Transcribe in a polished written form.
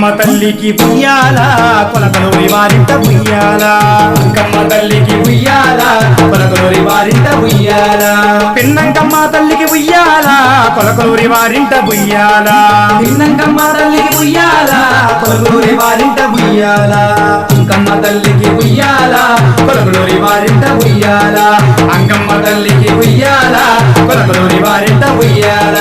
అంకమ్మ తల్లికి ఉయ్యాల కొలకలూరి వారింట ఉయ్యాల అంకమ్మ తల్లికి ఉయ్యాల కొలకలూరి వారింట ఉయ్యాల పిన్నంకమ్మ తల్లికి ఉయ్యాల కొలకలూరి వారింట ఉయ్యాల పిన్నంకమ్మ తల్లికి ఉయ్యాల కొలకలూరి వారింట ఉయ్యాల అంకమ్మ తల్లికి ఉయ్యాల కొలకలూరి వారింట ఉయ్యాల అంకమ్మ తల్లికి ఉయ్యాల కొలకలూరి వారింట ఉయ్యాల